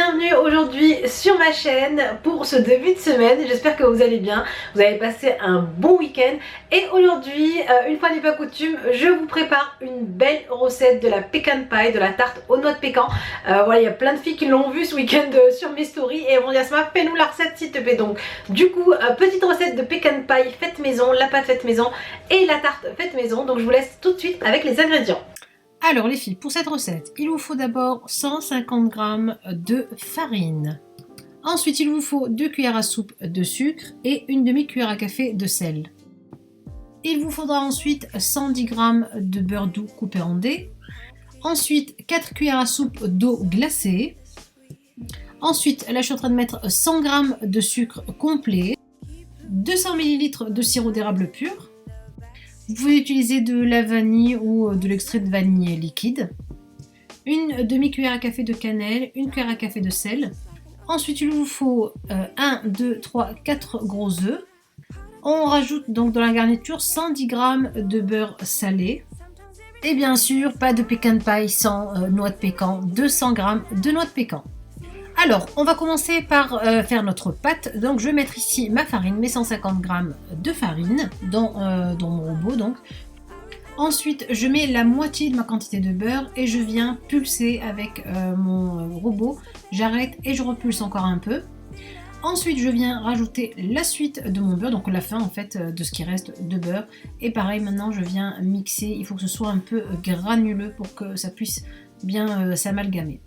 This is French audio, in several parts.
bienvenue aujourd'hui sur ma chaîne pour ce début de semaine. J'espère que vous allez bien, vous avez passé un bon week-end. Et aujourd'hui, une fois n'est pas coutume, je vous prépare une belle recette de la pecan pie, de la tarte aux noix de pécan. Voilà, il y a plein de filles qui l'ont vu ce week-end sur mes stories et m'ont dit Asma, fais-nous la recette s'il te plaît. Donc du coup, petite recette de pecan pie faite maison, la pâte faite maison et la tarte faite maison. Donc je vous laisse tout de suite avec les ingrédients. Alors les filles, pour cette recette, il vous faut d'abord 150 g de farine. Ensuite, il vous faut 2 cuillères à soupe de sucre et une demi-cuillère à café de sel. Il vous faudra ensuite 110 g de beurre doux coupé en dés. Ensuite, 4 cuillères à soupe d'eau glacée. Ensuite, là je suis en train de mettre 100 g de sucre complet, 200 ml de sirop d'érable pur. Vous pouvez utiliser de la vanille ou de l'extrait de vanille liquide. Une demi-cuillère à café de cannelle, une cuillère à café de sel. Ensuite, il vous faut 1, 2, 3, 4 gros œufs. On rajoute donc dans la garniture 110 g de beurre salé. Et bien sûr, pas de pecan pie sans noix de pécan, 200 g de noix de pécan. Alors, on va commencer par faire notre pâte. Donc, je vais mettre ici ma farine, mes 150 g de farine dans mon robot. Donc. Ensuite, je mets la moitié de ma quantité de beurre et je viens pulser avec mon robot. J'arrête et je repulse encore un peu. Ensuite, je viens rajouter la suite de mon beurre, donc la fin en fait de ce qui reste de beurre. Et pareil, maintenant, je viens mixer. Il faut que ce soit un peu granuleux pour que ça puisse bien s'amalgamer.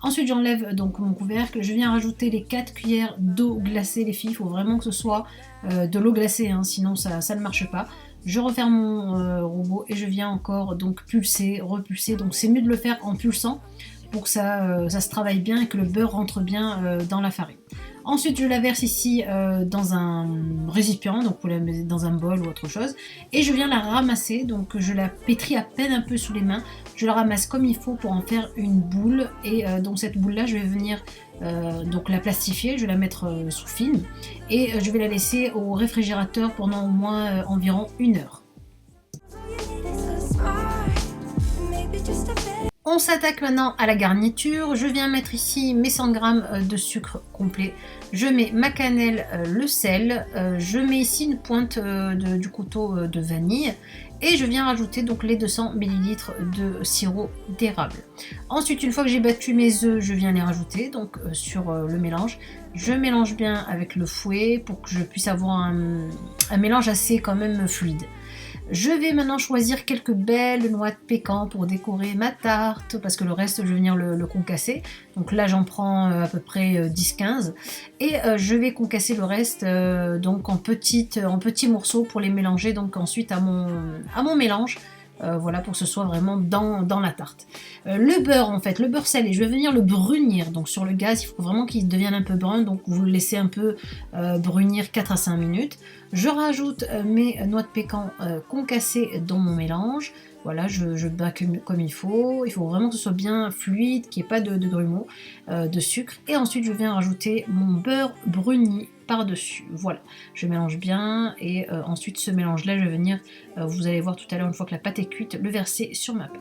Ensuite, j'enlève donc mon couvercle, je viens rajouter les 4 cuillères d'eau glacée, les filles. Il faut vraiment que ce soit de l'eau glacée, hein, sinon ça ne marche pas. Je referme mon robot et je viens encore donc pulser, repulser. Donc c'est mieux de le faire en pulsant pour que ça se travaille bien et que le beurre rentre bien dans la farine. Ensuite, je la verse ici dans un récipient, donc vous la mettez dans un bol ou autre chose. Et je viens la ramasser, donc je la pétris à peine un peu sous les mains. Je la ramasse comme il faut pour en faire une boule. Et donc cette boule-là, je vais venir donc la plastifier, je vais la mettre sous film. Et je vais la laisser au réfrigérateur pendant au moins environ 1 heure. On s'attaque maintenant à la garniture. Je viens mettre ici mes 100 g de sucre complet. Je mets ma cannelle, le sel. Je mets ici une pointe du couteau de vanille. Et je viens rajouter donc les 200 ml de sirop d'érable. Ensuite, une fois que j'ai battu mes œufs, je viens les rajouter donc sur le mélange. Je mélange bien avec le fouet pour que je puisse avoir un mélange assez quand même fluide. Je vais maintenant choisir quelques belles noix de pécan pour décorer ma tarte parce que le reste je vais venir le concasser. Donc là j'en prends à peu près 10-15 et je vais concasser le reste donc en petits morceaux pour les mélanger donc ensuite à mon mélange. Voilà, pour que ce soit vraiment dans la tarte. Le beurre en fait, le beurre salé, je vais venir le brunir donc sur le gaz, il faut vraiment qu'il devienne un peu brun, donc vous le laissez un peu brunir 4 à 5 minutes. Je rajoute mes noix de pécan concassées dans mon mélange. Voilà, je bats comme il faut vraiment que ce soit bien fluide, qu'il n'y ait pas de grumeaux, de sucre. Et ensuite je viens rajouter mon beurre bruni par-dessus. Voilà, je mélange bien et ensuite ce mélange-là, je vais venir, vous allez voir tout à l'heure, une fois que la pâte est cuite, le verser sur ma pâte.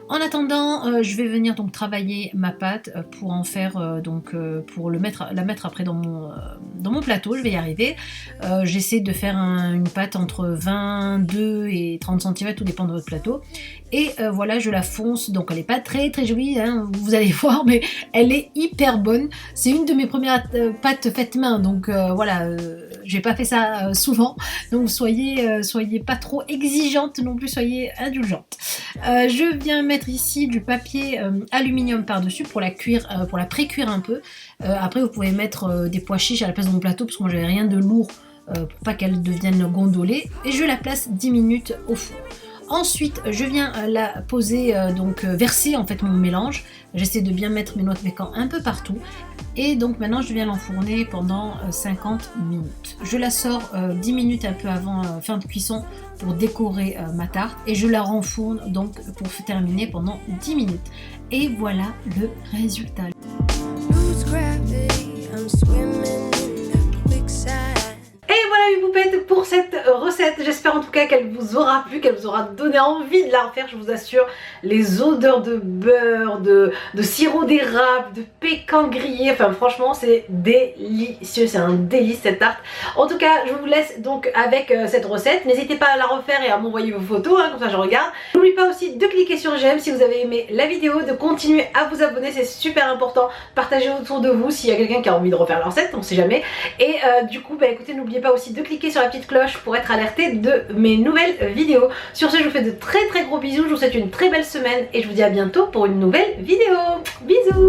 En attendant, je vais venir donc travailler ma pâte pour en faire pour la mettre après dans mon plateau. Je vais y arriver. J'essaie de faire une pâte entre 22 et 30 cm, tout dépend de votre plateau. Et voilà, je la fonce. Donc elle n'est pas très très jolie, hein, vous allez voir, mais elle est hyper bonne. C'est une de mes premières pâtes faites main, donc voilà, j'ai pas fait ça souvent. Donc soyez pas trop exigeante non plus, soyez indulgente. Je viens mettre ici du papier aluminium par-dessus pour la cuire, pour la pré-cuire un peu. Après vous pouvez mettre des pois chiches à la place de mon plateau parce que moi j'avais rien de lourd pour pas qu'elle devienne gondolée. Et je la place 10 minutes au four. Ensuite, je viens la poser, verser en fait mon mélange. J'essaie de bien mettre mes noix de pécan un peu partout. Et donc maintenant, je viens l'enfourner pendant 50 minutes. Je la sors 10 minutes un peu avant fin de cuisson pour décorer ma tarte. Et je la renfourne donc pour terminer pendant 10 minutes. Et voilà le résultat. Et voilà mes poupées poupette pour cette recette. J'espère en tout cas qu'elle vous aura plu, qu'elle vous aura donné envie de la refaire. Je vous assure, les odeurs de beurre, de sirop d'érable, de pécan grillé, enfin franchement c'est délicieux, c'est un délice cette tarte. En tout cas je vous laisse donc avec cette recette. N'hésitez pas à la refaire et à m'envoyer vos photos, hein, comme ça je regarde. N'oubliez pas aussi de cliquer sur j'aime si vous avez aimé la vidéo, de continuer à vous abonner, c'est super important. Partagez autour de vous s'il y a quelqu'un qui a envie de refaire la recette, on sait jamais. Et du coup bah écoutez, n'oubliez pas aussi de cliquer sur la petite cloche pour être alerté de mes nouvelles vidéos. Sur ce je vous fais de très gros bisous, je vous souhaite une très belle semaine et je vous dis à bientôt pour une nouvelle vidéo. Bisous.